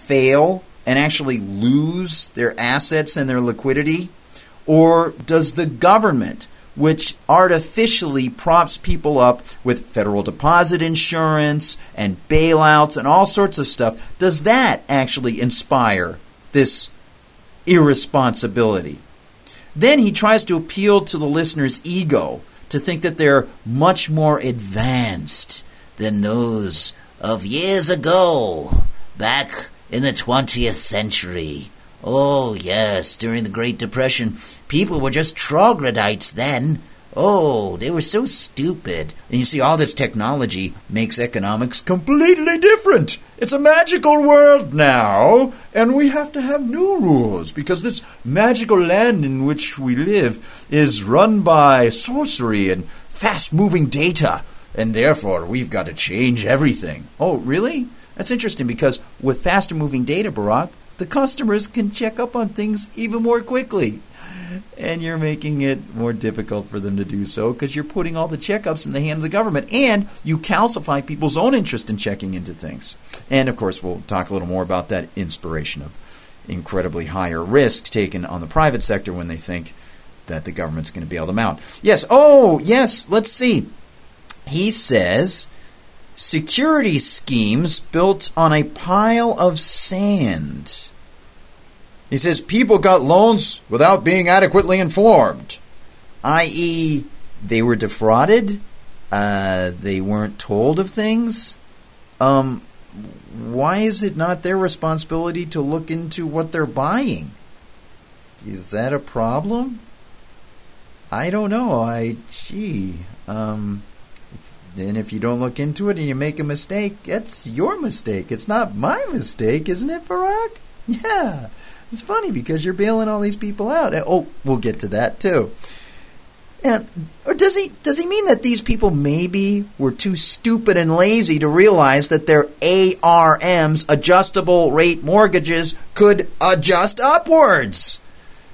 fail and actually lose their assets and their liquidity? Or does the government, which artificially props people up with federal deposit insurance and bailouts and all sorts of stuff, does that actually inspire this irresponsibility? Then he tries to appeal to the listener's ego to think that they're much more advanced than those of years ago, back in the 20th century. Oh, yes, during the Great Depression, people were just troglodytes then. Oh, they were so stupid. And you see, all this technology makes economics completely different. It's a magical world now, and we have to have new rules because this magical land in which we live is run by sorcery and fast-moving data, and therefore we've got to change everything. Oh, really? That's interesting because with faster-moving data, Barack, the customers can check up on things even more quickly. And you're making it more difficult for them to do so because you're putting all the checkups in the hand of the government, and you calcify people's own interest in checking into things. And, of course, we'll talk a little more about that inspiration of incredibly higher risk taken on the private sector when they think that the government's going to bail them out. Yes, let's see. He says, security schemes built on a pile of sand. He says people got loans without being adequately informed, i.e., they were defrauded, they weren't told of things. Why is it not their responsibility to look into what they're buying? Is that a problem? I don't know. Then if you don't look into it and you make a mistake, it's your mistake. It's not my mistake, isn't it, Barack? Yeah. It's funny because you're bailing all these people out. Oh, we'll get to that too. Or does he mean that these people maybe were too stupid and lazy to realize that their ARMs, adjustable rate mortgages, could adjust upwards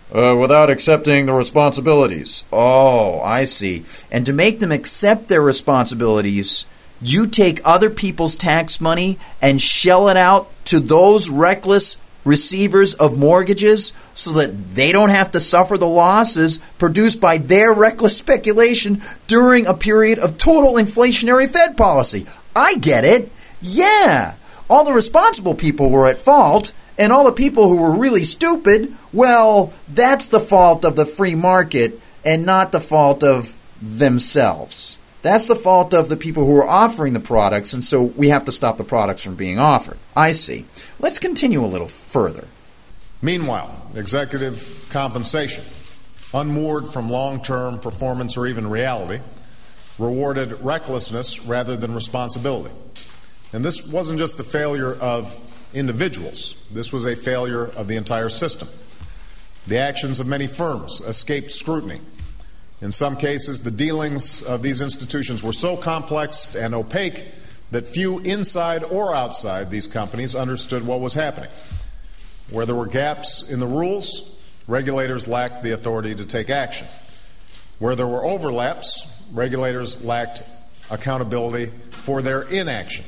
without accepting the responsibilities? Oh, I see. And to make them accept their responsibilities, you take other people's tax money and shell it out to those reckless receivers of mortgages so that they don't have to suffer the losses produced by their reckless speculation during a period of total inflationary Fed policy. I get it. Yeah. All the responsible people were at fault, and all the people who were really stupid, well, that's the fault of the free market and not the fault of themselves. That's the fault of the people who are offering the products, and so we have to stop the products from being offered. I see. Let's continue a little further. Meanwhile, executive compensation, unmoored from long-term performance or even reality, rewarded recklessness rather than responsibility. And this wasn't just the failure of individuals. This was a failure of the entire system. The actions of many firms escaped scrutiny. In some cases, the dealings of these institutions were so complex and opaque that few inside or outside these companies understood what was happening. Where there were gaps in the rules, regulators lacked the authority to take action. Where there were overlaps, regulators lacked accountability for their inaction.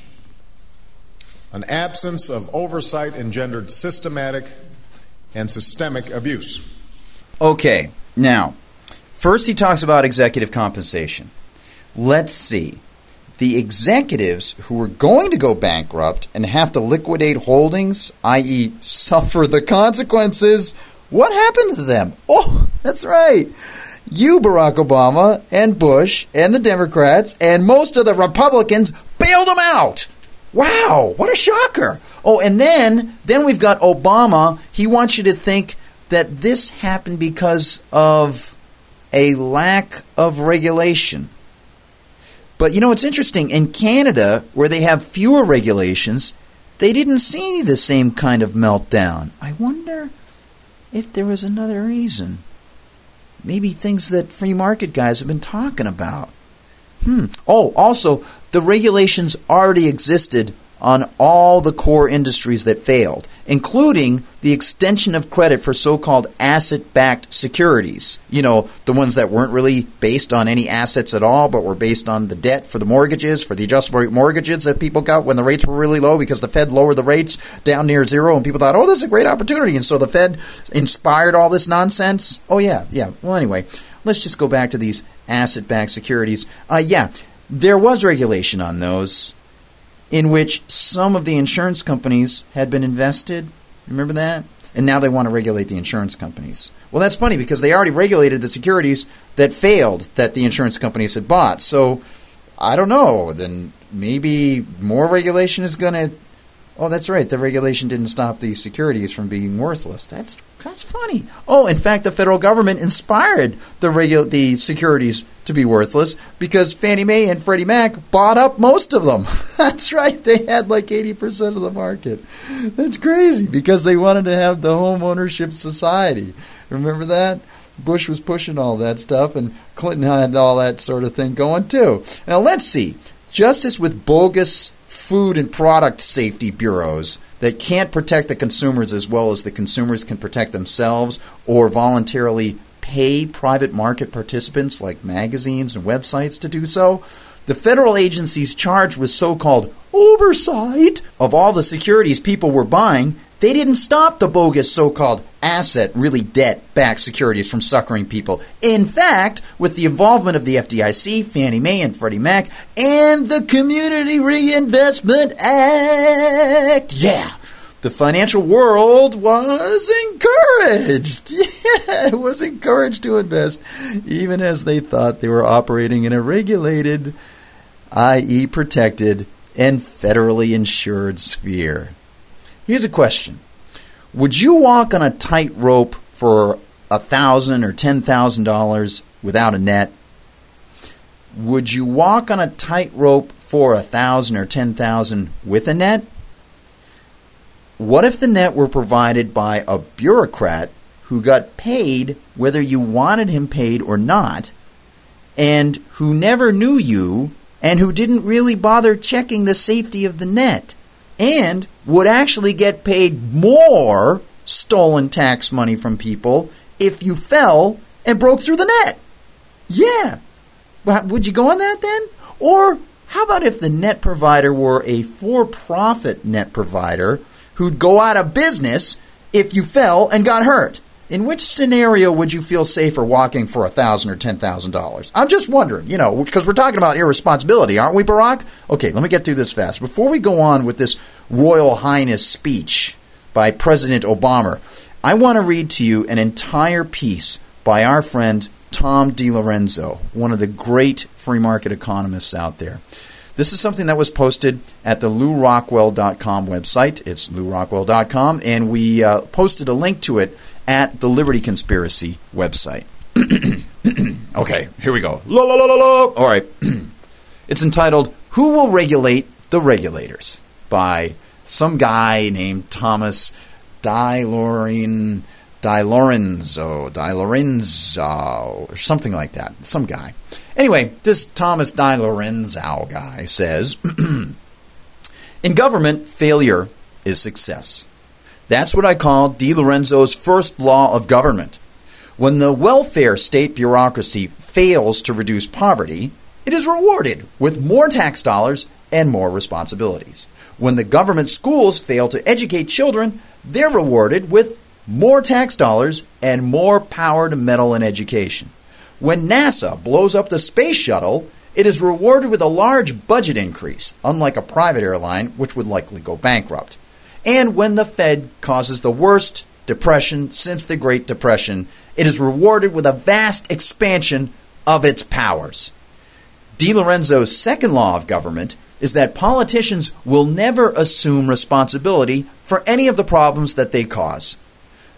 An absence of oversight engendered systematic and systemic abuse. Okay, now, first he talks about executive compensation. Let's see. The executives who were going to go bankrupt and have to liquidate holdings, i.e. suffer the consequences, what happened to them? Oh, that's right. You, Barack Obama, and Bush, and the Democrats, and most of the Republicans bailed them out. Wow, what a shocker. Oh, and then we've got Obama. He wants you to think that this happened because of a lack of regulation. But you know, it's interesting. In Canada, where they have fewer regulations, they didn't see the same kind of meltdown. I wonder if there was another reason. Maybe things that free market guys have been talking about. Oh, also, the regulations already existed on all the core industries that failed, including the extension of credit for so-called asset-backed securities. You know, the ones that weren't really based on any assets at all, but were based on the debt for the mortgages, for the adjustable rate mortgages that people got when the rates were really low because the Fed lowered the rates down near zero and people thought, oh, this is a great opportunity. And so the Fed inspired all this nonsense. Oh, yeah. Well, anyway, let's just go back to these asset-backed securities. There was regulation on those, in which some of the insurance companies had been invested. Remember that? And now they want to regulate the insurance companies. Well, that's funny because they already regulated the securities that failed that the insurance companies had bought. So, I don't know. Then maybe more regulation is going to... Oh, that's right. The regulation didn't stop these securities from being worthless. That's funny. Oh, in fact, the federal government inspired the securities to be worthless because Fannie Mae and Freddie Mac bought up most of them. That's right. They had like 80% of the market. That's crazy because they wanted to have the home ownership society. Remember that? Bush was pushing all that stuff, and Clinton had all that sort of thing going too. Now, let's see. Just as with bogus food and product safety bureaus that can't protect the consumers as well as the consumers can protect themselves or voluntarily pay private market participants like magazines and websites to do so, the federal agencies charged with so-called oversight of all the securities people were buying, they didn't stop the bogus so-called asset, really debt-backed securities from suckering people. In fact, with the involvement of the FDIC, Fannie Mae and Freddie Mac, and the Community Reinvestment Act, the financial world was encouraged. It was encouraged to invest, even as they thought they were operating in a regulated, i.e. protected, and federally insured sphere. Here's a question. Would you walk on a tightrope for $1,000 or $10,000 without a net? Would you walk on a tightrope for $1,000 or $10,000 with a net? What if the net were provided by a bureaucrat who got paid whether you wanted him paid or not, and who never knew you, and who didn't really bother checking the safety of the net, and would actually get paid more stolen tax money from people if you fell and broke through the net? Yeah. Well, would you go on that then? Or how about if the net provider were a for-profit net provider who'd go out of business if you fell and got hurt? In which scenario would you feel safer walking for $1,000 or $10,000? I'm just wondering, because we're talking about irresponsibility, aren't we, Barack? Okay, let me get through this fast. Before we go on with this Royal Highness speech by President Obama, I want to read to you an entire piece by our friend Tom DiLorenzo, one of the great free market economists out there. This is something that was posted at the LouRockwell.com website. It's LouRockwell.com, and we posted a link to it at the Liberty Conspiracy website. Okay, here we go. All right. It's entitled, Who Will Regulate the Regulators? By some guy named Thomas DiLorenzo, or something like that. Some guy. Anyway, this Thomas DiLorenzo guy says, in government, failure is success. That's what I call DiLorenzo's first law of government. When the welfare state bureaucracy fails to reduce poverty, it is rewarded with more tax dollars and more responsibilities. When the government schools fail to educate children, they're rewarded with more tax dollars and more power to meddle in education. When NASA blows up the space shuttle, it is rewarded with a large budget increase, unlike a private airline, which would likely go bankrupt. And when the Fed causes the worst depression since the Great Depression, it is rewarded with a vast expansion of its powers. DiLorenzo's second law of government is that politicians will never assume responsibility for any of the problems that they cause.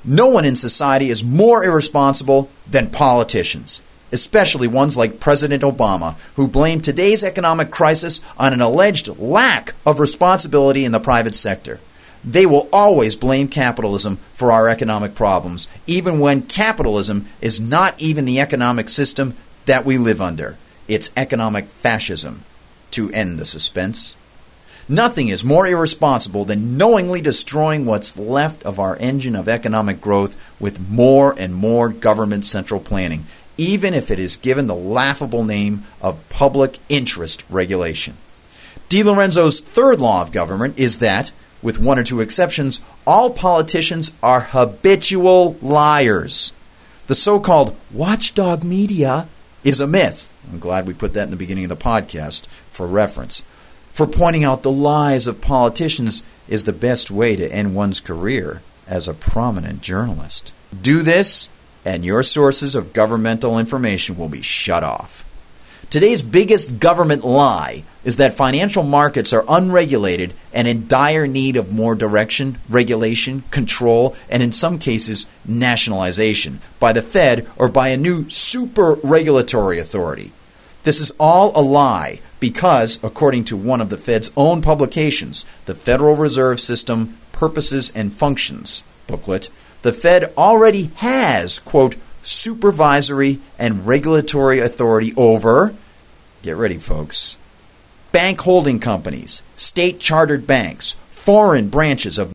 No one in society is more irresponsible than politicians, especially ones like President Obama, who blamed today's economic crisis on an alleged lack of responsibility in the private sector. They will always blame capitalism for our economic problems, even when capitalism is not even the economic system that we live under. It's economic fascism, to end the suspense. Nothing is more irresponsible than knowingly destroying what's left of our engine of economic growth with more and more government central planning, even if it is given the laughable name of public interest regulation. DiLorenzo's third law of government is that, with one or two exceptions, all politicians are habitual liars. The so-called watchdog media is a myth. I'm glad we put that in the beginning of the podcast for reference. For pointing out the lies of politicians is the best way to end one's career as a prominent journalist. Do this, and your sources of governmental information will be shut off. Today's biggest government lie is that financial markets are unregulated and in dire need of more direction, regulation, control, and in some cases, nationalization by the Fed or by a new super regulatory authority. This is all a lie because, according to one of the Fed's own publications, the Federal Reserve System Purposes and Functions booklet, the Fed already has, quote, supervisory and regulatory authority over, get ready folks, bank holding companies, state chartered banks, foreign branches of